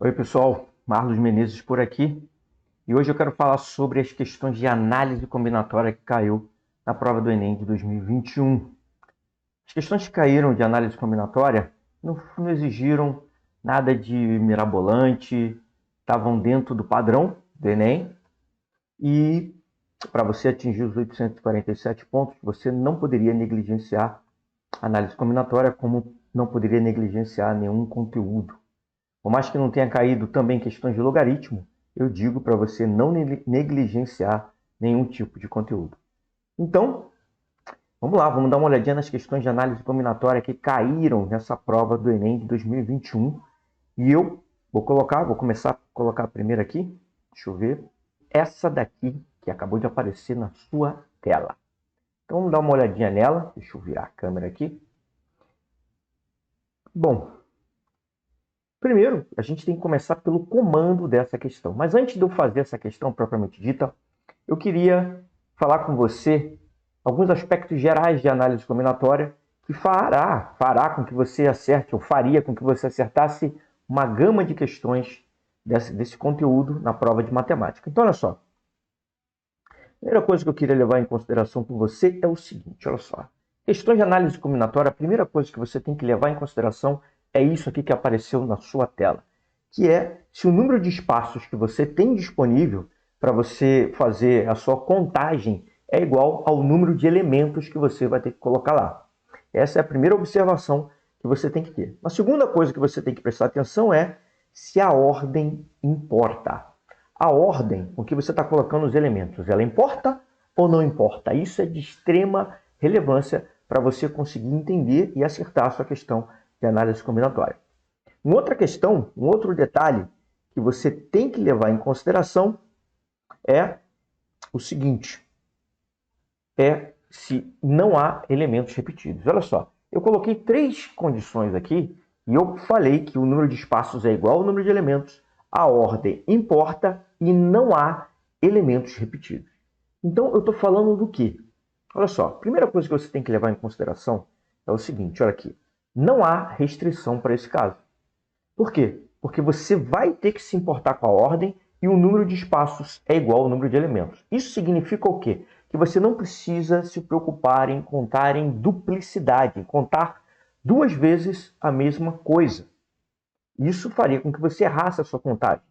Oi, pessoal. Marlos Menezes por aqui. E hoje eu quero falar sobre as questões de análise combinatória que caiu na prova do Enem de 2021. As questões que caíram de análise combinatória não exigiram nada de mirabolante, estavam dentro do padrão do Enem e para você atingir os 847 pontos, você não poderia negligenciar a análise combinatória, como não poderia negligenciar nenhum conteúdo. Por mais que não tenha caído também questões de logaritmo, eu digo para você não negligenciar nenhum tipo de conteúdo. Então, vamos lá, vamos dar uma olhadinha nas questões de análise combinatória que caíram nessa prova do Enem de 2021. E eu vou começar a colocar a primeira aqui, deixa eu ver, essa daqui que acabou de aparecer na sua tela. Então vamos dar uma olhadinha nela, deixa eu virar a câmera aqui. Bom, primeiro, a gente tem que começar pelo comando dessa questão. Mas antes de eu fazer essa questão propriamente dita, eu queria falar com você alguns aspectos gerais de análise combinatória que fará com que você acerte, ou faria com que você acertasse uma gama de questões desse conteúdo na prova de matemática. Então, olha só. A primeira coisa que eu queria levar em consideração com você é o seguinte, olha só. Questões de análise combinatória, a primeira coisa que você tem que levar em consideração é isso aqui que apareceu na sua tela, que é se o número de espaços que você tem disponível para você fazer a sua contagem é igual ao número de elementos que você vai ter que colocar lá. Essa é a primeira observação que você tem que ter. A segunda coisa que você tem que prestar atenção é se a ordem importa. A ordem com que você está colocando os elementos, ela importa ou não importa? Isso é de extrema relevância para você conseguir entender e acertar a sua questão de análise combinatória. Uma outra questão, um outro detalhe que você tem que levar em consideração é o seguinte, é se não há elementos repetidos. Olha só, eu coloquei 3 condições aqui e eu falei que o número de espaços é igual ao número de elementos, a ordem importa e não há elementos repetidos. Então, eu estou falando do quê? Olha só, a primeira coisa que você tem que levar em consideração é o seguinte, olha aqui. Não há restrição para esse caso. Por quê? Porque você vai ter que se importar com a ordem e o número de espaços é igual ao número de elementos. Isso significa o quê? Que você não precisa se preocupar em contar em duplicidade, em contar 2 vezes a mesma coisa. Isso faria com que você errasse a sua contagem.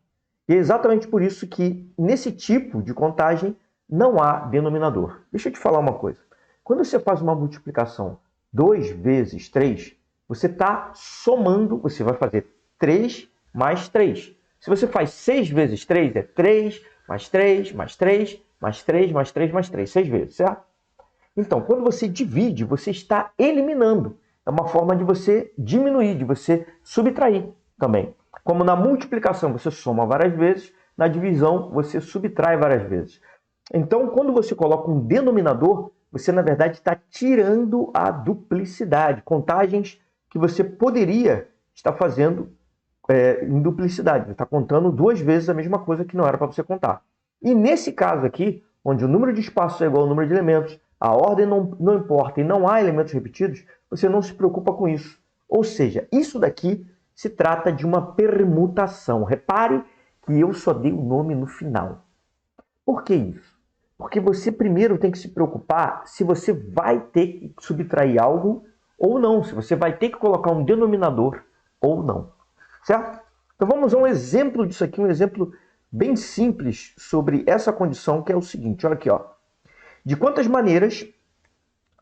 E é exatamente por isso que, nesse tipo de contagem, não há denominador. Deixa eu te falar uma coisa. Quando você faz uma multiplicação 2 vezes 3, você está somando, você vai fazer 3 mais 3. Se você faz 6 vezes 3, é 3 mais 3 mais 3 mais 3 mais 3 mais 3, 6 vezes, certo? Então, quando você divide, você está eliminando. É uma forma de você diminuir, de você subtrair também. Como na multiplicação você soma várias vezes, na divisão você subtrai várias vezes. Então, quando você coloca um denominador, você na verdade está tirando a duplicidade, contagens que você poderia estar fazendo em duplicidade. Você está contando 2 vezes a mesma coisa que não era para você contar. E nesse caso aqui, onde o número de espaços é igual ao número de elementos, a ordem não importa e não há elementos repetidos, você não se preocupa com isso. Ou seja, isso daqui se trata de uma permutação. Repare que eu só dei o nome no final. Por que isso? Porque você primeiro tem que se preocupar se você vai ter que subtrair algo ou não, se você vai ter que colocar um denominador ou não. Certo? Então vamos a um exemplo disso aqui, um exemplo bem simples sobre essa condição, que é o seguinte, olha aqui, ó. De quantas maneiras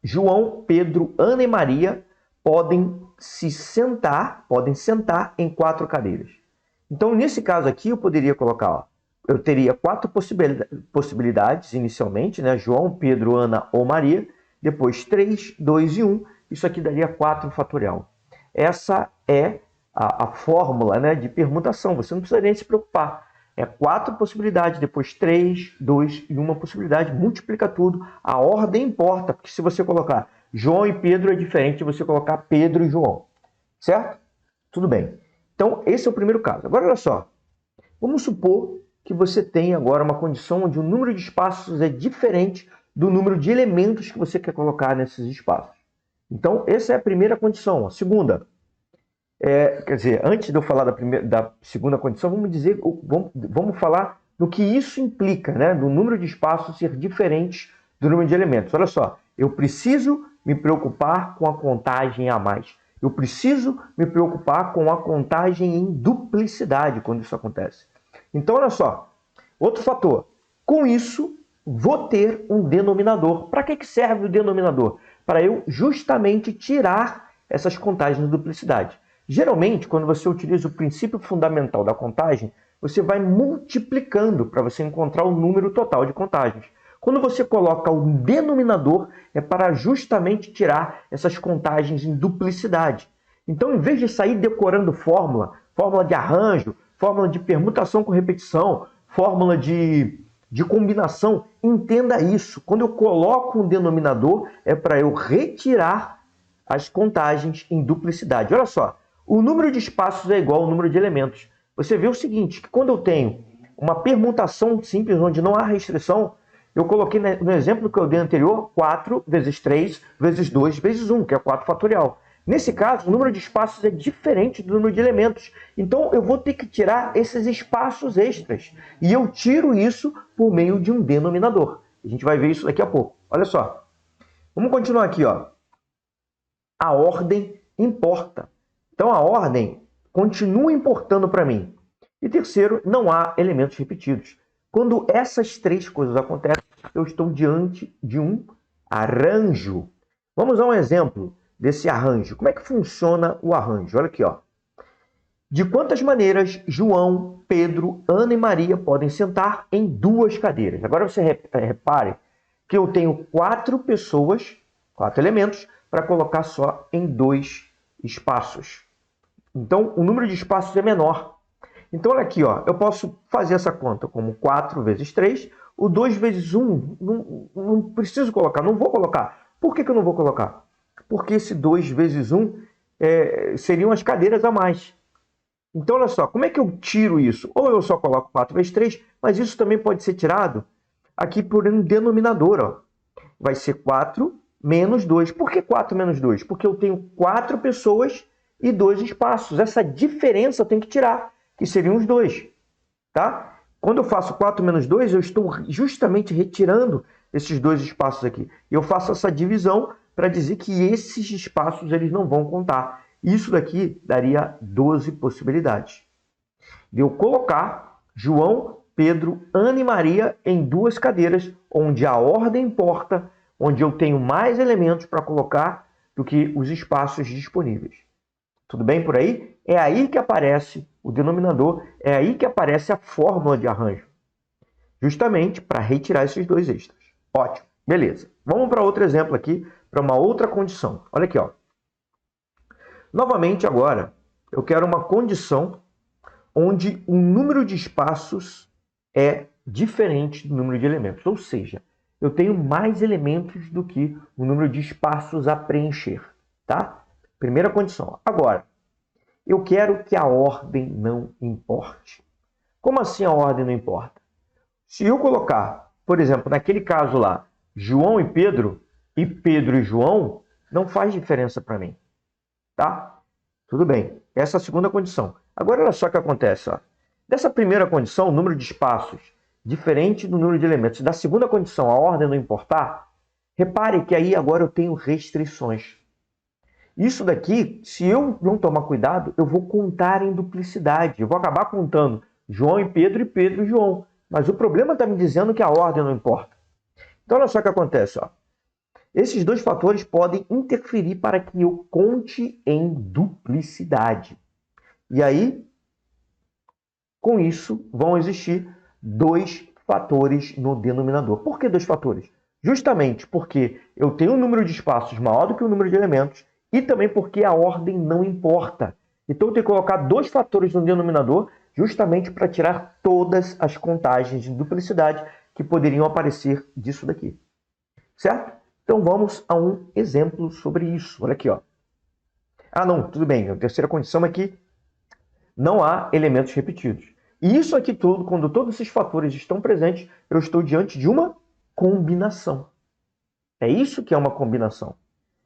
João, Pedro, Ana e Maria podem sentar em 4 cadeiras? Então, nesse caso aqui, eu poderia colocar, ó, eu teria 4 possibilidades inicialmente, né? João, Pedro, Ana ou Maria, depois 3, 2 e 1, isso aqui daria 4 fatorial. Essa é a fórmula, né, de permutação, você não precisa nem se preocupar. É 4 possibilidades, depois 3, 2 e 1 possibilidade, multiplica tudo. A ordem importa, porque se você colocar João e Pedro é diferente de você colocar Pedro e João. Certo? Tudo bem. Então, esse é o primeiro caso. Agora, olha só. Vamos supor que você tem agora uma condição onde o número de espaços é diferente do número de elementos que você quer colocar nesses espaços. Então, essa é a primeira condição. A segunda, Quer dizer, antes de eu falar da segunda condição, vamos falar no que isso implica, né? Do número de espaços ser diferente do número de elementos. Olha só, eu preciso me preocupar com a contagem a mais. Eu preciso me preocupar com a contagem em duplicidade quando isso acontece. Então, olha só, outro fator. Com isso, vou ter um denominador. Para que serve o denominador? Para eu justamente tirar essas contagens de duplicidade. Geralmente, quando você utiliza o princípio fundamental da contagem, você vai multiplicando para você encontrar o número total de contagens. Quando você coloca o denominador, é para justamente tirar essas contagens em duplicidade. Então, em vez de sair decorando fórmula de arranjo, fórmula de permutação com repetição, fórmula de combinação, entenda isso. Quando eu coloco um denominador, é para eu retirar as contagens em duplicidade. Olha só, o número de espaços é igual ao número de elementos. Você vê o seguinte, que quando eu tenho uma permutação simples, onde não há restrição, eu coloquei no exemplo que eu dei anterior, 4 vezes 3 vezes 2 vezes 1, que é 4 fatorial. Nesse caso, o número de espaços é diferente do número de elementos. Então, eu vou ter que tirar esses espaços extras. E eu tiro isso por meio de um denominador. A gente vai ver isso daqui a pouco. Olha só. Vamos continuar aqui, ó. A ordem importa. Então, a ordem continua importando para mim. E terceiro, não há elementos repetidos. Quando essas três coisas acontecem, eu estou diante de um arranjo. Vamos a um exemplo desse arranjo. Como é que funciona o arranjo? Olha aqui, ó. De quantas maneiras João, Pedro, Ana e Maria podem sentar em 2 cadeiras? Agora você repare que eu tenho 4 pessoas, 4 elementos, para colocar só em 2 espaços. Então, o número de espaços é menor. Então, olha aqui, ó, eu posso fazer essa conta como 4 vezes 3. O 2 vezes 1, não preciso colocar, não vou colocar. Por que eu não vou colocar? Porque esse 2 vezes 1 seriam as cadeiras a mais. Então, olha só, como é que eu tiro isso? Ou eu só coloco 4 vezes 3, mas isso também pode ser tirado aqui por um denominador. Ó. Vai ser 4 menos 2. Por que 4 menos 2? Porque eu tenho 4 pessoas e 2 espaços. Essa diferença eu tenho que tirar, que seriam os 2. Tá? Quando eu faço 4 menos 2, eu estou justamente retirando esses 2 espaços aqui. Eu faço essa divisão para dizer que esses espaços eles não vão contar. Isso daqui daria 12 possibilidades. De eu colocar João, Pedro, Ana e Maria em 2 cadeiras, onde a ordem importa, onde eu tenho mais elementos para colocar do que os espaços disponíveis. Tudo bem por aí? É aí que aparece o denominador, é aí que aparece a fórmula de arranjo. Justamente para retirar esses 2 extras. Ótimo, beleza. Vamos para outro exemplo aqui, para uma outra condição. Olha aqui, ó. Novamente agora, eu quero uma condição onde o número de espaços é diferente do número de elementos. Ou seja, eu tenho mais elementos do que o número de espaços a preencher. Tá? Primeira condição. Agora, eu quero que a ordem não importe. Como assim a ordem não importa? Se eu colocar, por exemplo, naquele caso lá, João e Pedro e João, não faz diferença para mim. Tá? Tudo bem. Essa é a segunda condição. Agora, olha só o que acontece. Ó. Dessa primeira condição, o número de espaços diferente do número de elementos. Da segunda condição, a ordem não importar, repare que aí agora eu tenho restrições. Isso daqui, se eu não tomar cuidado, eu vou contar em duplicidade. Eu vou acabar contando João e Pedro e João. Mas o problema está me dizendo que a ordem não importa. Então, olha só o que acontece. Ó. Esses 2 fatores podem interferir para que eu conte em duplicidade. E aí, com isso, vão existir 2 fatores no denominador. Por que 2 fatores? Justamente porque eu tenho um número de espaços maior do que o número de elementos e também porque a ordem não importa. Então, eu tenho que colocar 2 fatores no denominador justamente para tirar todas as contagens de duplicidade que poderiam aparecer disso daqui. Certo? Então, vamos a um exemplo sobre isso. Olha aqui, ó. Ah, não, tudo bem. A terceira condição é que não há elementos repetidos. E isso aqui tudo, quando todos esses fatores estão presentes, eu estou diante de uma combinação. É isso que é uma combinação.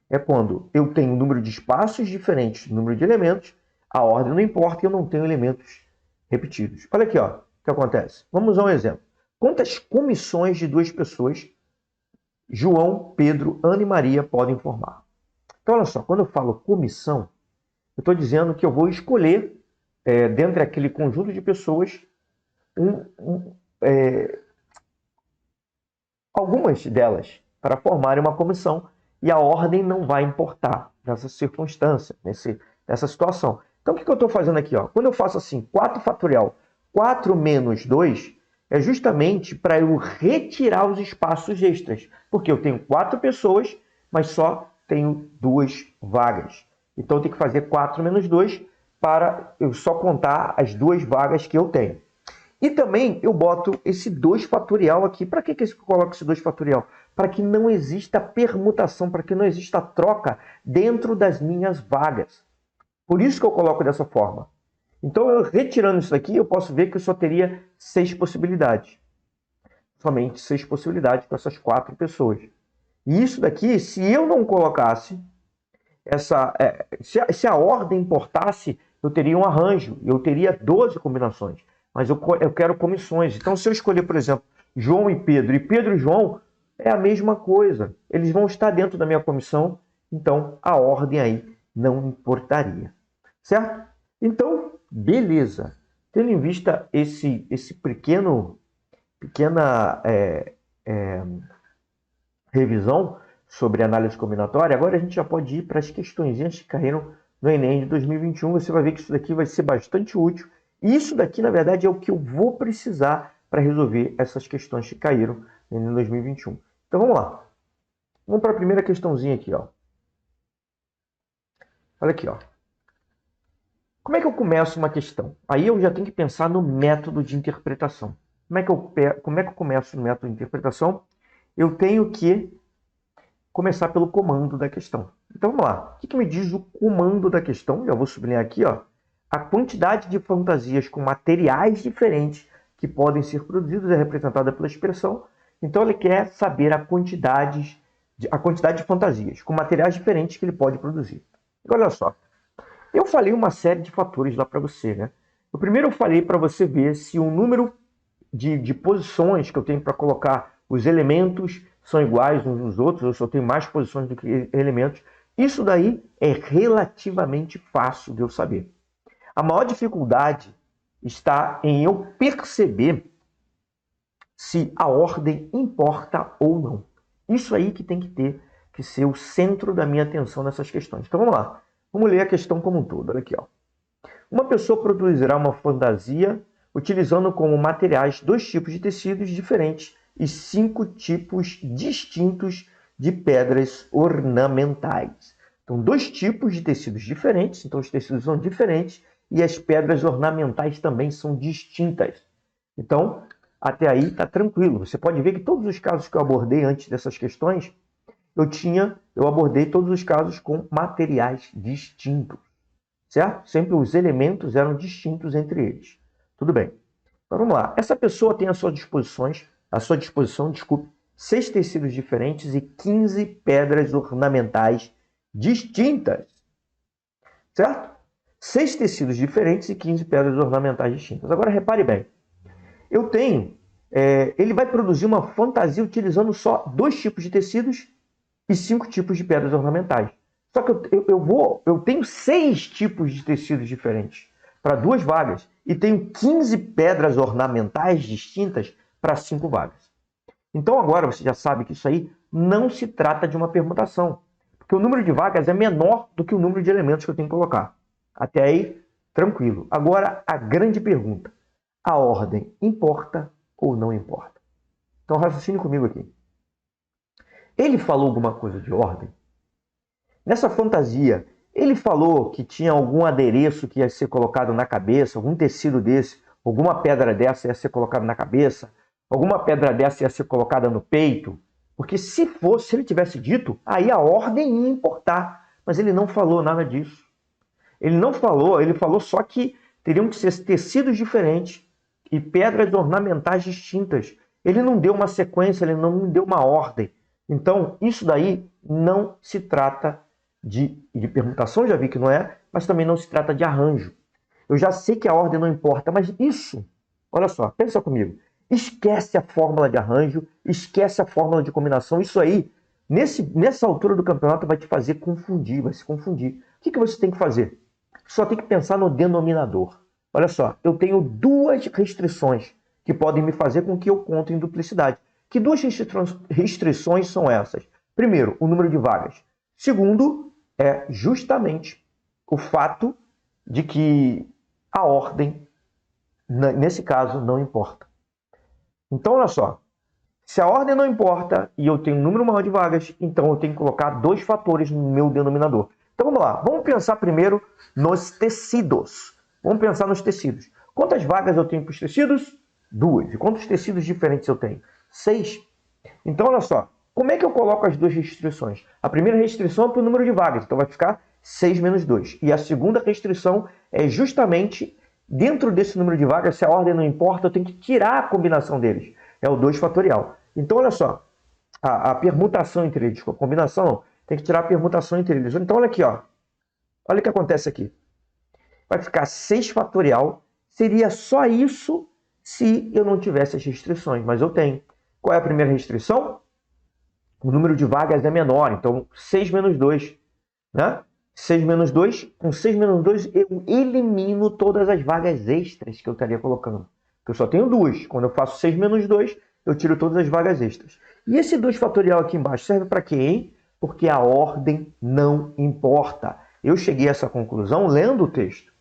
É quando eu tenho um número de espaços diferentes do número de elementos, a ordem não importa e eu não tenho elementos repetidos. Olha aqui, ó, o que acontece. Vamos usar um exemplo. Quantas comissões de duas pessoas João, Pedro, Ana e Maria podem formar? Então, olha só, quando eu falo comissão, eu estou dizendo que eu vou escolher, dentro daquele conjunto de pessoas, algumas delas para formarem uma comissão, e a ordem não vai importar nessa circunstância, nessa situação. Então, o que eu estou fazendo aqui? Ó? Quando eu faço assim, 4 fatorial, 4 menos 2, é justamente para eu retirar os espaços extras, porque eu tenho 4 pessoas, mas só tenho 2 vagas. Então, eu tenho que fazer 4 menos 2 para eu só contar as 2 vagas que eu tenho. E também eu boto esse 2 fatorial aqui. Para que eu coloco esse 2 fatorial? Para que não exista permutação, para que não exista troca dentro das minhas vagas. Por isso que eu coloco dessa forma. Então, eu retirando isso daqui, eu posso ver que eu só teria 6 possibilidades. Somente 6 possibilidades para essas 4 pessoas. E isso daqui, se eu não colocasse, se a ordem importasse, eu teria um arranjo, eu teria 12 combinações. Mas eu quero comissões. Então, se eu escolher, por exemplo, João e Pedro e João, é a mesma coisa. Eles vão estar dentro da minha comissão, então a ordem aí não importaria. Certo? Então, beleza. Tendo em vista esse pequena revisão sobre análise combinatória, agora a gente já pode ir para as questõezinhas que caíram no Enem de 2021. Você vai ver que isso daqui vai ser bastante útil. E isso daqui, na verdade, é o que eu vou precisar para resolver essas questões que caíram em 2021. Então, vamos lá. Vamos para a primeira questãozinha aqui, ó. Olha aqui, ó. Como é que eu começo uma questão? Aí eu já tenho que pensar no método de interpretação. Como é que eu começo o método de interpretação? Eu tenho que começar pelo comando da questão. Então, vamos lá. O que me diz o comando da questão? Já vou sublinhar aqui, ó. A quantidade de fantasias com materiais diferentes que podem ser produzidos é representada pela expressão. Então, ele quer saber a quantidade de fantasias com materiais diferentes que ele pode produzir. Olha só. Eu falei uma série de fatores lá para você, né? O primeiro eu falei para você ver se o número de posições que eu tenho para colocar os elementos são iguais uns nos outros, ou se eu tenho mais posições do que elementos. Isso daí é relativamente fácil de eu saber. A maior dificuldade está em eu perceber se a ordem importa ou não. Isso aí que tem que ser o centro da minha atenção nessas questões. Então vamos lá. Vamos ler a questão como um todo. Olha aqui, ó. Uma pessoa produzirá uma fantasia utilizando como materiais 2 tipos de tecidos diferentes e 5 tipos distintos de pedras ornamentais. Então, 2 tipos de tecidos diferentes, então os tecidos são diferentes e as pedras ornamentais também são distintas. Então, até aí está tranquilo. Você pode ver que todos os casos que eu abordei antes dessas questões, eu abordei todos os casos com materiais distintos, certo? Sempre os elementos eram distintos entre eles. Tudo bem. Então vamos lá. Essa pessoa tem à sua disposição, 6 tecidos diferentes e 15 pedras ornamentais distintas, certo? 6 tecidos diferentes e 15 pedras ornamentais distintas. Agora repare bem. Ele vai produzir uma fantasia utilizando só 2 tipos de tecidos e 5 tipos de pedras ornamentais. Só que eu tenho 6 tipos de tecidos diferentes para 2 vagas e tenho 15 pedras ornamentais distintas para 5 vagas. Então agora você já sabe que isso aí não se trata de uma permutação, porque o número de vagas é menor do que o número de elementos que eu tenho que colocar. Até aí, tranquilo. Agora a grande pergunta: a ordem importa ou não importa? Então raciocine comigo aqui. Ele falou alguma coisa de ordem? Nessa fantasia, ele falou que tinha algum adereço que ia ser colocado na cabeça, algum tecido desse, alguma pedra dessa ia ser colocada na cabeça, alguma pedra dessa ia ser colocada no peito? Porque se ele tivesse dito, aí a ordem ia importar. Mas ele não falou nada disso. Ele não falou, ele falou só que teriam que ser tecidos diferentes e pedras ornamentais distintas. Ele não deu uma sequência, ele não deu uma ordem. Então, isso daí não se trata de permutação, já vi que não é, mas também não se trata de arranjo. Eu já sei que a ordem não importa, mas isso, olha só, pensa comigo. Esquece a fórmula de arranjo, esquece a fórmula de combinação. Isso aí, nessa altura do campeonato, vai te fazer confundir, vai se confundir. O que você tem que fazer? Só tem que pensar no denominador. Olha só, eu tenho duas restrições que podem me fazer com que eu conte em duplicidade. Que duas restrições são essas? Primeiro, o número de vagas. Segundo, é justamente o fato de que a ordem, nesse caso, não importa. Então, olha só. Se a ordem não importa e eu tenho um número maior de vagas, então eu tenho que colocar dois fatores no meu denominador. Então vamos lá. Vamos pensar primeiro nos tecidos. Vamos pensar nos tecidos. Quantas vagas eu tenho para os tecidos? 2. E quantos tecidos diferentes eu tenho? 6. Então, olha só. Como é que eu coloco as duas restrições? A primeira restrição é para o número de vagas. Então vai ficar 6 menos 2. E a segunda restrição é justamente dentro desse número de vagas, se a ordem não importa, eu tenho que tirar a combinação deles. É o 2 fatorial. Então, olha só. A permutação entre eles. A combinação não. Tem que tirar a permutação entre eles. Então, olha aqui, ó. Olha o que acontece aqui. Vai ficar 6 fatorial. Seria só isso se eu não tivesse as restrições. Mas eu tenho. Qual é a primeira restrição? O número de vagas é menor. Então, 6 menos 2. Né? 6 menos 2. Com 6 menos 2, eu elimino todas as vagas extras que eu estaria colocando. Porque eu só tenho 2. Quando eu faço 6 menos 2, eu tiro todas as vagas extras. E esse 2 fatorial aqui embaixo serve para quê, hein? Porque a ordem não importa. Eu cheguei a essa conclusão lendo o texto.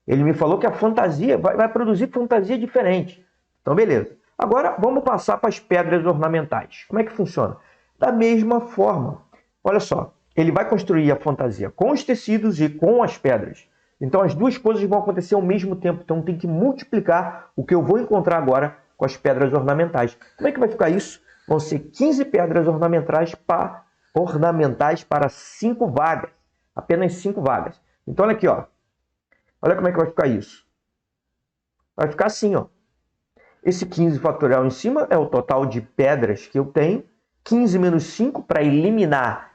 Ele me falou que a fantasia vai produzir fantasia diferente. Então, beleza. Agora, vamos passar para as pedras ornamentais. Como é que funciona? Da mesma forma. Olha só. Ele vai construir a fantasia com os tecidos e com as pedras. Então, as duas coisas vão acontecer ao mesmo tempo. Então, tem que multiplicar o que eu vou encontrar agora com as pedras ornamentais. Como é que vai ficar isso? Vão ser 15 pedras ornamentais para 5 vagas. Apenas 5 vagas. Então, olha aqui, ó. Olha como é que vai ficar isso. Vai ficar assim, ó. Esse 15 fatorial em cima é o total de pedras que eu tenho. 15 menos 5 para eliminar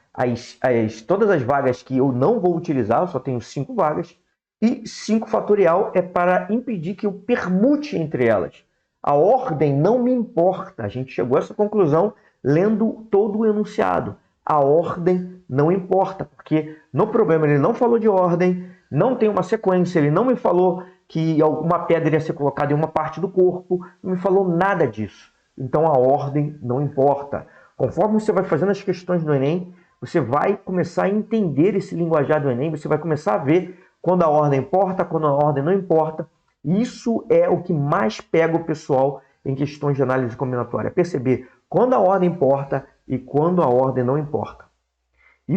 todas as vagas que eu não vou utilizar. Eu só tenho 5 vagas. E 5 fatorial é para impedir que eu permute entre elas. A ordem não me importa. A gente chegou a essa conclusão lendo todo o enunciado. A ordem não importa, porque no problema ele não falou de ordem, não tem uma sequência, ele não me falou que uma pedra ia ser colocada em uma parte do corpo, não me falou nada disso. Então a ordem não importa. Conforme você vai fazendo as questões do Enem, você vai começar a entender esse linguajar do Enem, você vai começar a ver quando a ordem importa, quando a ordem não importa. Isso é o que mais pega o pessoal em questões de análise combinatória. Perceber quando a ordem importa e quando a ordem não importa. E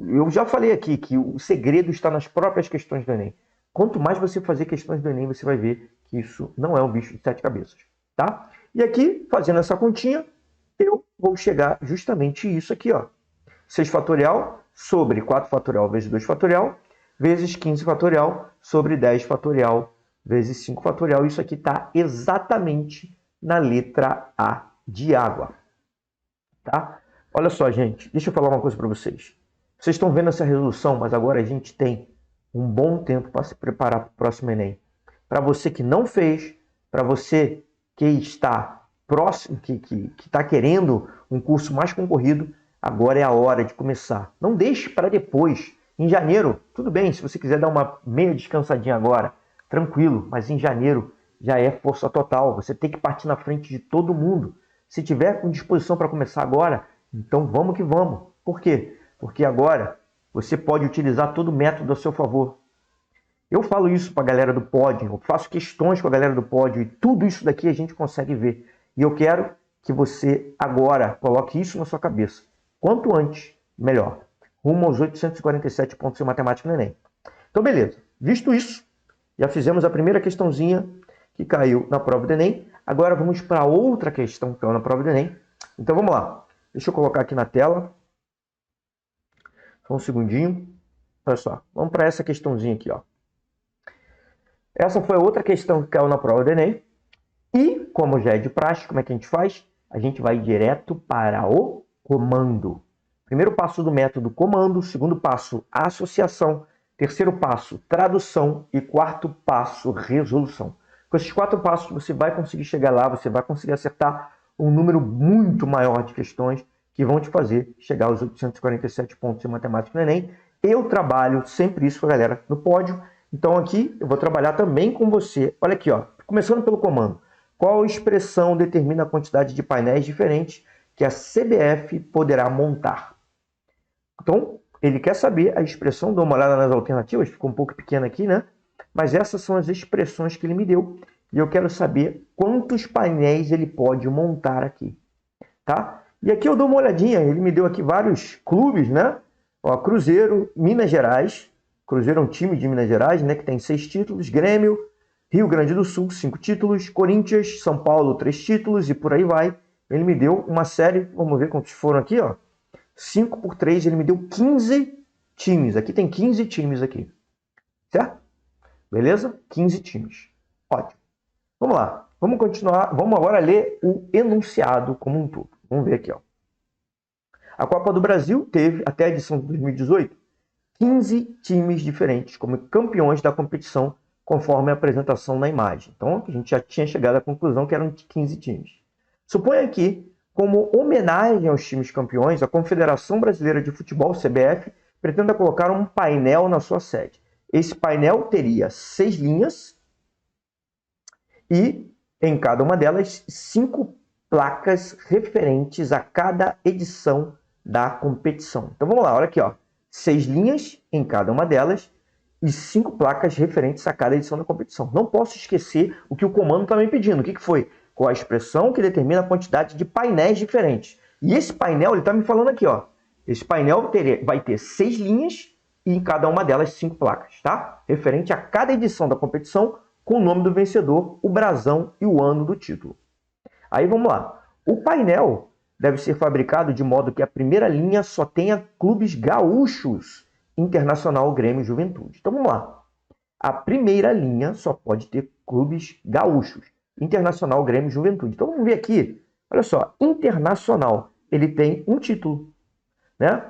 eu já falei aqui que o segredo está nas próprias questões do Enem. Quanto mais você fazer questões do Enem, você vai ver que isso não é um bicho de 7 cabeças. Tá? E aqui, fazendo essa continha, eu vou chegar justamente isso aqui, ó. 6 fatorial sobre 4 fatorial vezes 2 fatorial, vezes 15 fatorial sobre 10 fatorial, vezes 5 fatorial. Isso aqui está exatamente na letra A de água. Tá? Olha só, gente. Deixa eu falar uma coisa para vocês. Vocês estão vendo essa resolução, mas agora a gente tem um bom tempo para se preparar para o próximo Enem. Para você que não fez, para você que está próximo, que está querendo um curso mais concorrido, agora é a hora de começar. Não deixe para depois. Em janeiro, tudo bem, se você quiser dar uma meia descansadinha agora, tranquilo, mas em janeiro já é força total. Você tem que partir na frente de todo mundo. Se tiver com disposição para começar agora, então vamos que vamos. Por quê? Porque agora você pode utilizar todo o método a seu favor. Eu falo isso para a galera do pódio, eu faço questões com a galera do pódio e tudo isso daqui a gente consegue ver. E eu quero que você agora coloque isso na sua cabeça. Quanto antes, melhor. Rumo aos 847 pontos em matemática no Enem. Então, beleza. Visto isso, já fizemos a primeira questãozinha que caiu na prova do Enem. Agora vamos para outra questão que caiu na prova do Enem. Então, vamos lá. Deixa eu colocar aqui na tela. Só um segundinho. Olha só. Vamos para essa questãozinha aqui, ó. Essa foi outra questão que caiu na prova do Enem. E, como já é de praxe, como é que a gente faz? A gente vai direto para o comando. Primeiro passo do método comando, segundo passo, associação, Terceiro passo, tradução. E quarto passo, resolução. Com esses 4 passos você vai conseguir chegar lá, você vai conseguir acertar um número muito maior de questões que vão te fazer chegar aos 847 pontos em matemática no Enem. Eu trabalho sempre isso, galera, no pódio. Então aqui eu vou trabalhar também com você. Olha aqui, ó, começando pelo comando. Qual expressão determina a quantidade de painéis diferentes que a CBF poderá montar? Então, ele quer saber a expressão, dá uma olhada nas alternativas, ficou um pouco pequena aqui, né? Mas essas são as expressões que ele me deu e eu quero saber quantos painéis ele pode montar aqui, tá? E aqui eu dou uma olhadinha, ele me deu aqui vários clubes, né? Ó, Cruzeiro, Minas Gerais, Cruzeiro é um time de Minas Gerais, né, que tem 6 títulos, Grêmio, Rio Grande do Sul, 5 títulos, Corinthians, São Paulo, 3 títulos e por aí vai. Ele me deu uma série, vamos ver quantos foram aqui, ó. 5 por 3, ele me deu 15 times. Aqui tem 15 times aqui, certo? Beleza? 15 times. Ótimo. Vamos lá. Vamos continuar. Vamos agora ler o enunciado como um todo. Vamos ver aqui, ó. A Copa do Brasil teve, até a edição de 2018, 15 times diferentes como campeões da competição, conforme a apresentação na imagem. Então, a gente já tinha chegado à conclusão que eram 15 times. Suponha que, como homenagem aos times campeões, a Confederação Brasileira de Futebol, CBF, pretenda colocar um painel na sua sede. Esse painel teria 6 linhas e, em cada uma delas, 5 placas referentes a cada edição da competição. Então, vamos lá, olha aqui, ó. 6 linhas em cada uma delas e 5 placas referentes a cada edição da competição. Não posso esquecer o que o comando está me pedindo. O que foi? Com a expressão que determina a quantidade de painéis diferentes. E esse painel, ele está me falando aqui, ó. Esse painel vai ter 6 linhas e em cada uma delas 5 placas, tá? Referente a cada edição da competição, com o nome do vencedor, o brasão e o ano do título. Aí vamos lá. O painel deve ser fabricado de modo que a primeira linha só tenha clubes gaúchos, Internacional, Grêmio e Juventude. Então vamos lá. A primeira linha só pode ter clubes gaúchos, Internacional, Grêmio e Juventude. Então vamos ver aqui. Olha só, Internacional, ele tem um título, né?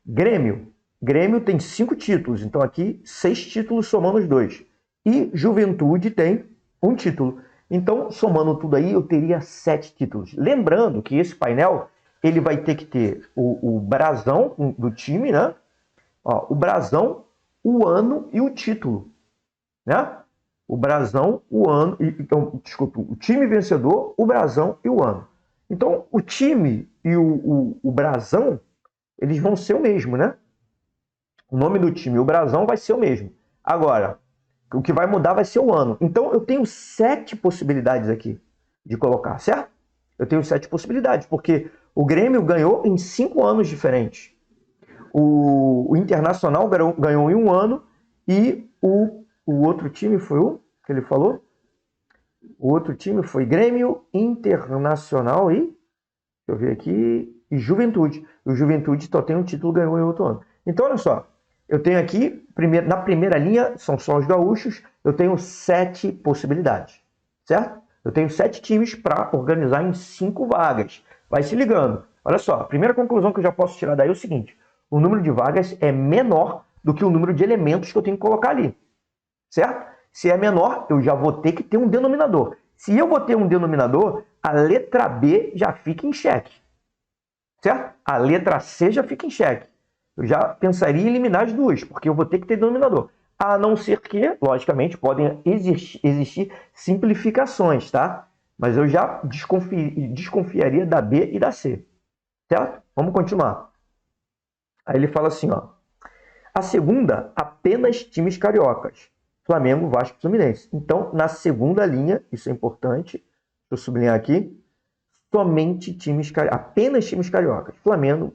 Grêmio tem 5 títulos, então aqui 6 títulos somando os 2. E Juventude tem um título. Então, somando tudo aí, eu teria 7 títulos. Lembrando que esse painel, ele vai ter que ter o brasão do time, né? Ó, o brasão, o ano e o título, né? O brasão, o ano, então, desculpa, o time vencedor, o brasão e o ano. Então, o time e o brasão, eles vão ser o mesmo, né? O nome do time e o brasão vai ser o mesmo. Agora, o que vai mudar vai ser o ano. Então, eu tenho 7 possibilidades aqui de colocar, certo? Eu tenho 7 possibilidades, porque o Grêmio ganhou em 5 anos diferentes. O Internacional ganhou em 1 ano e o outro time foi o que ele falou? O outro time foi Grêmio, Internacional e... deixa eu ver aqui... e Juventude. O Juventude só tem um título, ganhou em outro ano. Então, olha só. Eu tenho aqui, na primeira linha, são só os gaúchos, eu tenho 7 possibilidades, certo? Eu tenho 7 times para organizar em 5 vagas. Vai se ligando. Olha só, a primeira conclusão que eu já posso tirar daí é o seguinte: o número de vagas é menor do que o número de elementos que eu tenho que colocar ali, certo? Se é menor, eu já vou ter que ter um denominador. Se eu vou ter um denominador, a letra B já fica em xeque, certo? A letra C já fica em xeque. Eu já pensaria em eliminar as duas, porque eu vou ter que ter denominador. A não ser que, logicamente, podem existir simplificações, tá? Mas eu já desconfiaria da B e da C, certo? Vamos continuar. Aí ele fala assim, ó. A segunda, apenas times cariocas. Flamengo, Vasco e Fluminense. Então, na segunda linha, isso é importante, deixa eu sublinhar aqui, somente times cariocas, apenas times cariocas. Flamengo,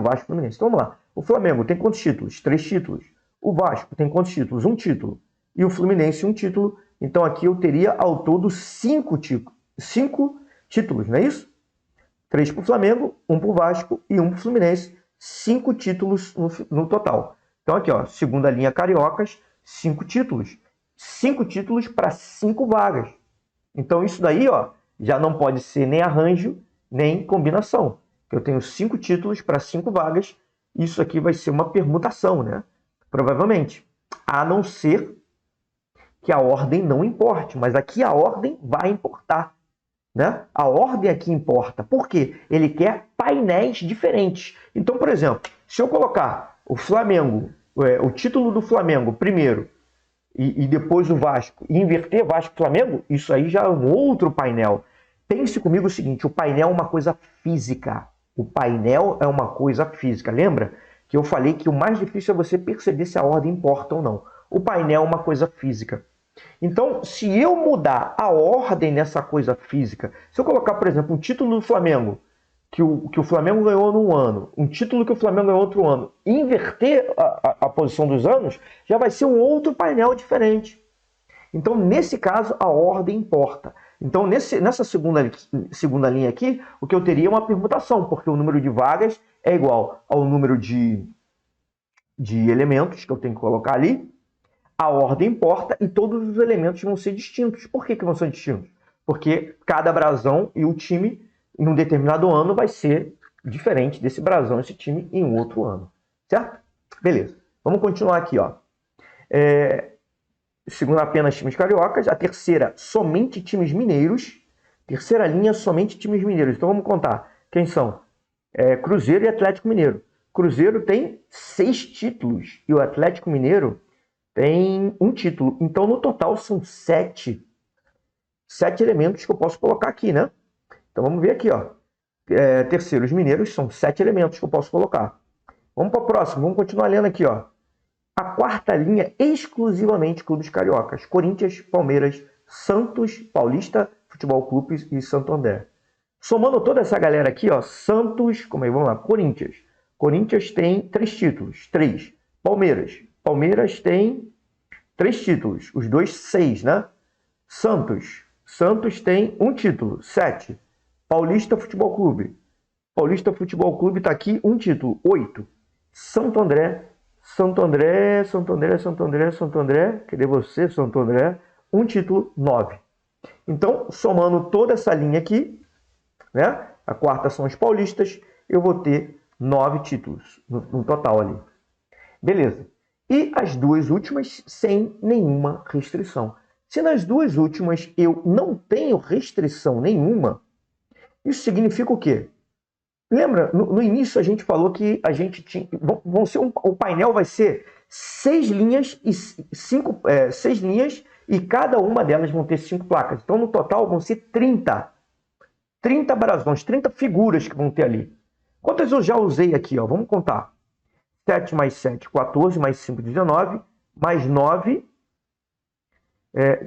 Vasco e Fluminense. Então, vamos lá. O Flamengo tem quantos títulos? 3 títulos. O Vasco tem quantos títulos? 1 título. E o Fluminense, 1 título. Então, aqui eu teria, ao todo, 5 títulos, não é isso? 3 para o Flamengo, 1 para o Vasco e 1 para o Fluminense. 5 títulos no total. Então, aqui, ó, segunda linha cariocas, 5 títulos. 5 títulos para 5 vagas. Então, isso daí, ó, já não pode ser nem arranjo, nem combinação. Eu tenho 5 títulos para 5 vagas. Isso aqui vai ser uma permutação, né? Provavelmente. A não ser que a ordem não importe, mas aqui a ordem vai importar, né? A ordem aqui importa. Por quê? Ele quer painéis diferentes. Então, por exemplo, se eu colocar o Flamengo, o título do Flamengo primeiro e depois o Vasco, e inverter Vasco e Flamengo, isso aí já é um outro painel. Pense comigo o seguinte, o painel é uma coisa física. O painel é uma coisa física. Lembra que eu falei que o mais difícil é você perceber se a ordem importa ou não. O painel é uma coisa física. Então, se eu mudar a ordem nessa coisa física, se eu colocar, por exemplo, um título do Flamengo, que o Flamengo ganhou num ano, um título que o Flamengo ganhou outro ano, e inverter a posição dos anos, já vai ser um outro painel diferente. Então, nesse caso, a ordem importa. Então, nessa segunda linha aqui, o que eu teria é uma permutação, porque o número de vagas é igual ao número de elementos que eu tenho que colocar ali, a ordem importa e todos os elementos vão ser distintos. Por que vão ser distintos? Porque cada brasão e o time, em um determinado ano, vai ser diferente desse brasão e esse time em um outro ano. Certo? Beleza. Vamos continuar aqui, ó. Segundo apenas times cariocas. A terceira, somente times mineiros. Terceira linha, somente times mineiros. Então vamos contar. Quem são? Cruzeiro e Atlético Mineiro. Cruzeiro tem 6 títulos e o Atlético Mineiro tem 1 título. Então, no total, são 7 elementos que eu posso colocar aqui, né? Então, vamos ver aqui, ó. Terceiros mineiros são 7 elementos que eu posso colocar. Vamos para o próximo. Vamos continuar lendo aqui, ó. A quarta linha, exclusivamente clubes cariocas. Corinthians, Palmeiras, Santos, Paulista, Futebol Clube e Santo André. Somando toda essa galera aqui, ó. Santos, como é? Vamos lá. Corinthians. Corinthians tem 3 títulos. 3. Palmeiras tem 3 títulos, os dois 6, né? Santos tem 1 título, 7. Paulista Futebol Clube está aqui, 1 título, 8. Santo André, cadê você, Santo André? 1 título, 9. Então, somando toda essa linha aqui, né? A quarta são os paulistas, eu vou ter 9 títulos no total ali. Beleza. E as 2 últimas sem nenhuma restrição. Se nas 2 últimas eu não tenho restrição nenhuma, isso significa o quê? Lembra, no início a gente falou que a gente tinha. O painel vai ser 6 linhas e 6 linhas e cada uma delas vão ter 5 placas. Então, no total, vão ser 30 brasões, 30 figuras que vão ter ali. Quantas eu já usei aqui? Ó? Vamos contar. 7 mais 7, 14, mais 5, 19, mais 9...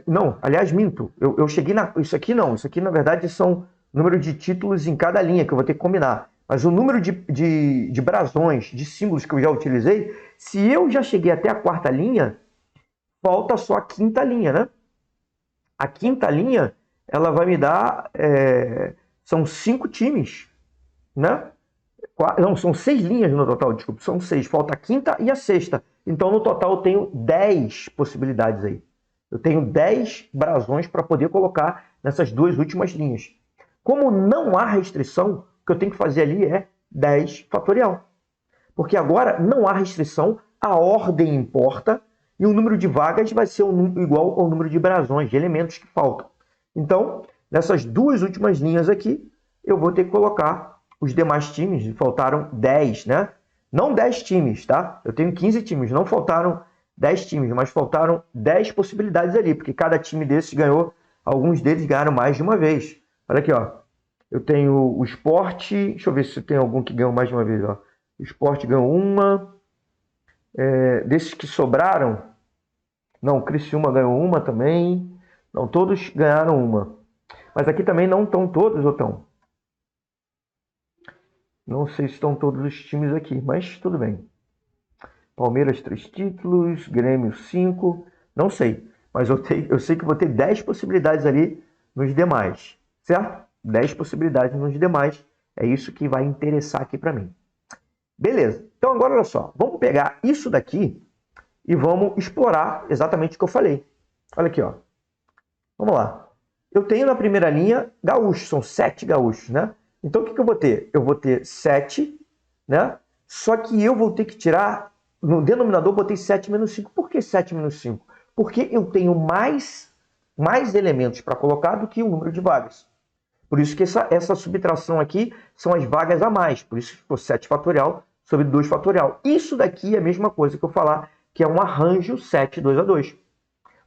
não, aliás, minto. Eu cheguei na... Isso aqui não. Isso aqui, na verdade, são número de títulos em cada linha, que eu vou ter que combinar. Mas o número de brasões, de símbolos que eu já utilizei, se eu já cheguei até a quarta linha, falta só a quinta linha, né? A quinta linha, ela vai me dar... são 5 times, né? Não, são 6 linhas no total, desculpa, são 6, falta a quinta e a sexta. Então, no total, eu tenho 10 possibilidades aí. Eu tenho 10 brasões para poder colocar nessas 2 últimas linhas. Como não há restrição, o que eu tenho que fazer ali é 10 fatorial. Porque agora não há restrição, a ordem importa e o número de vagas vai ser igual ao número de brasões, de elementos que faltam. Então, nessas 2 últimas linhas aqui, eu vou ter que colocar os demais times. Faltaram 10, né? Não 10 times, tá? Eu tenho 15 times, não faltaram 10 times, mas faltaram 10 possibilidades ali, porque cada time desses ganhou, alguns deles ganharam mais de uma vez. Olha aqui, ó. Eu tenho o Sport, deixa eu ver se tem algum que ganhou mais de uma vez, ó. O Sport ganhou uma. Desses que sobraram, não, o Criciúma ganhou uma também. Não, todos ganharam uma. Mas aqui também não estão todos, ou estão? Não sei se estão todos os times aqui, mas tudo bem. Palmeiras 3 títulos, Grêmio 5, não sei. Mas eu sei que vou ter 10 possibilidades ali nos demais, certo? 10 possibilidades nos demais. É isso que vai interessar aqui para mim. Beleza. Então agora olha só. Vamos pegar isso daqui e vamos explorar exatamente o que eu falei. Olha aqui, ó. Vamos lá. Eu tenho na primeira linha gaúchos, são 7 gaúchos, né? Então, o que eu vou ter? Eu vou ter 7, né? Só que eu vou ter que tirar no denominador eu botei 7 menos 5. Por que 7 menos 5? Porque eu tenho mais elementos para colocar do que o número de vagas. Por isso que essa subtração aqui são as vagas a mais. Por isso que ficou 7 fatorial sobre 2 fatorial. Isso daqui é a mesma coisa que eu falar, que é um arranjo 7, 2 a 2.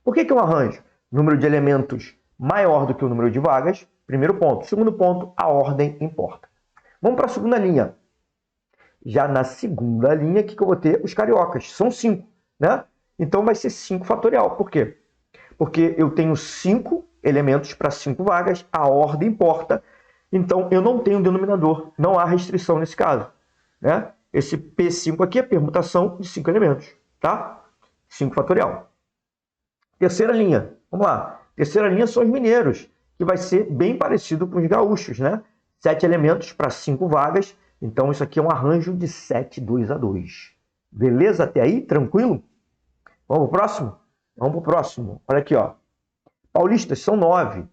Por que é um arranjo? Número de elementos maior do que o número de vagas. Primeiro ponto. Segundo ponto, a ordem importa. Vamos para a segunda linha. Já na segunda linha, o que eu vou ter? Os cariocas. São 5, né? Então vai ser 5 fatorial. Por quê? Porque eu tenho 5 elementos para 5 vagas, a ordem importa. Então eu não tenho denominador. Não há restrição nesse caso, né? Esse P5 aqui é permutação de 5 elementos, tá? 5 fatorial. Terceira linha. Vamos lá. Terceira linha são os mineiros, que vai ser bem parecido com os gaúchos, né? 7 elementos para 5 vagas. Então, isso aqui é um arranjo de 7, 2 a 2. Beleza até aí? Tranquilo? Vamos para o próximo? Vamos para o próximo. Olha aqui, ó. Paulistas são 9.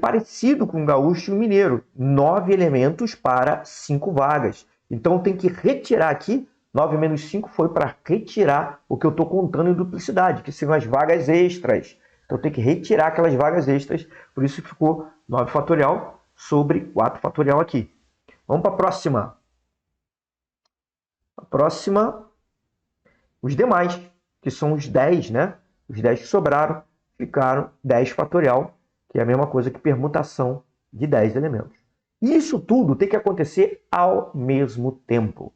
Parecido com o gaúcho e o mineiro. 9 elementos para 5 vagas. Então, tem que retirar aqui. 9 menos 5 foi para retirar o que eu estou contando em duplicidade, que são as vagas extras. Então, tem que retirar aquelas vagas extras. Por isso ficou 9 fatorial sobre 4 fatorial aqui. Vamos para a próxima. A próxima, os demais, que são os 10, né? Os 10 que sobraram ficaram 10 fatorial, que é a mesma coisa que permutação de 10 elementos. E isso tudo tem que acontecer ao mesmo tempo.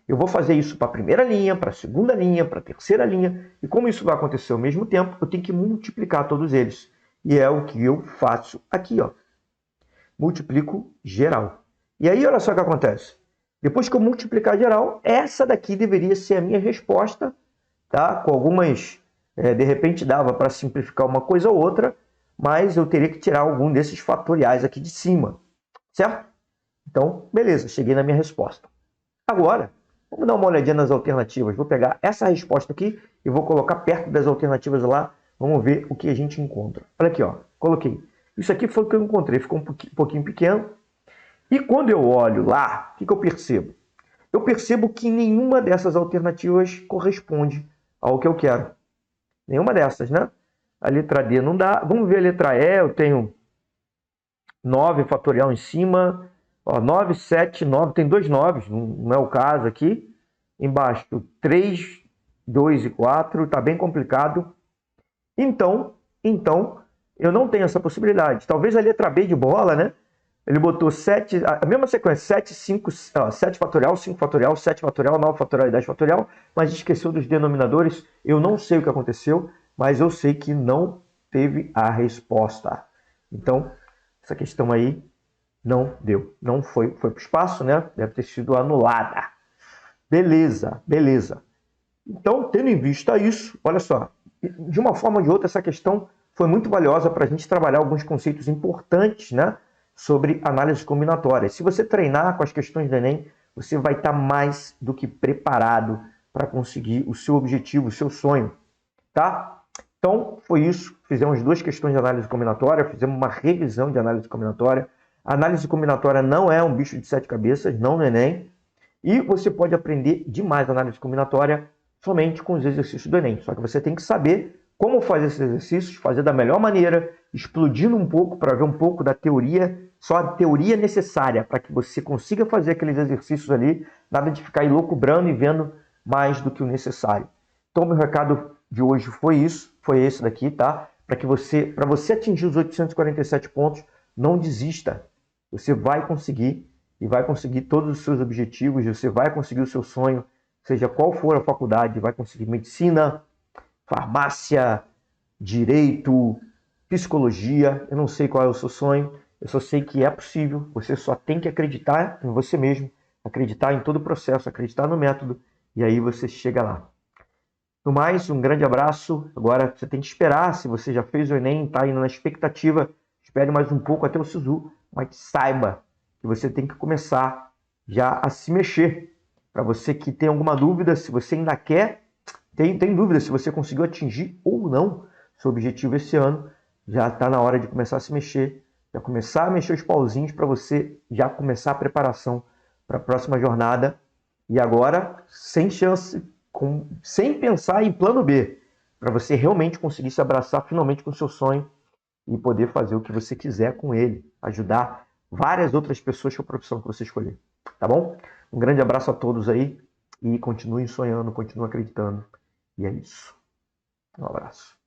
Eu vou fazer isso para a primeira linha, para a segunda linha, para a terceira linha. E como isso vai acontecer ao mesmo tempo, eu tenho que multiplicar todos eles. E é o que eu faço aqui, ó. Multiplico geral. E aí, olha só o que acontece. Depois que eu multiplicar geral, essa daqui deveria ser a minha resposta, tá? Com algumas, de repente dava para simplificar uma coisa ou outra, mas eu teria que tirar algum desses fatoriais aqui de cima, certo? Então, beleza, cheguei na minha resposta. Agora, vamos dar uma olhadinha nas alternativas. Vou pegar essa resposta aqui e vou colocar perto das alternativas lá. Vamos ver o que a gente encontra. Olha aqui, ó. Coloquei. Isso aqui foi o que eu encontrei. Ficou um pouquinho pequeno. E quando eu olho lá, o que eu percebo? Eu percebo que nenhuma dessas alternativas corresponde ao que eu quero. Nenhuma dessas, né? A letra D não dá. Vamos ver a letra E. Eu tenho 9 fatorial em cima. Ó, 9, 7, 9. Tem 2 9. Não é o caso aqui. Embaixo, 3, 2 e 4. Está bem complicado. Então, eu não tenho essa possibilidade. Talvez a letra B de bola, né? Ele botou 7, a mesma sequência, 7, 5, 7 fatorial, 5 fatorial, 7 fatorial, 9 fatorial e 10 fatorial, mas esqueceu dos denominadores. Eu não sei o que aconteceu, mas eu sei que não teve a resposta. Então, essa questão aí não deu. Não foi para o espaço, né? Deve ter sido anulada. Beleza, beleza. Então, tendo em vista isso, olha só, de uma forma ou de outra, essa questão foi muito valiosa para a gente trabalhar alguns conceitos importantes, né? Sobre análise combinatória. Se você treinar com as questões do Enem, você vai estar mais do que preparado para conseguir o seu objetivo, o seu sonho, tá? Então, foi isso. Fizemos 2 questões de análise combinatória, fizemos uma revisão de análise combinatória. A análise combinatória não é um bicho de 7 cabeças, não no Enem. E você pode aprender demais análise combinatória somente com os exercícios do Enem. Só que você tem que saber como fazer esses exercícios, fazer da melhor maneira, explodindo um pouco para ver um pouco da teoria, só a teoria necessária para que você consiga fazer aqueles exercícios ali, nada de ficar aí loucubrando e vendo mais do que o necessário. Então, meu recado de hoje foi isso, foi esse daqui, tá? Para você atingir os 847 pontos, não desista. Você vai conseguir e vai conseguir todos os seus objetivos, você vai conseguir o seu sonho, seja qual for a faculdade, vai conseguir medicina, farmácia, direito, psicologia, eu não sei qual é o seu sonho, eu só sei que é possível, você só tem que acreditar em você mesmo, acreditar em todo o processo, acreditar no método, e aí você chega lá. No mais, um grande abraço. Agora você tem que esperar, se você já fez o Enem, está indo na expectativa, espere mais um pouco até o SISU, mas saiba que você tem que começar já a se mexer. Para você que tem alguma dúvida, se você ainda quer, tem dúvida se você conseguiu atingir ou não seu objetivo esse ano, já está na hora de começar a se mexer, já começar a mexer os pauzinhos para você já começar a preparação para a próxima jornada. E agora, sem chance, sem pensar em plano B, para você realmente conseguir se abraçar finalmente com o seu sonho e poder fazer o que você quiser com ele, ajudar várias outras pessoas com a profissão que você escolher. Tá bom? Um grande abraço a todos aí e continuem sonhando, continuem acreditando. E é isso. Um abraço.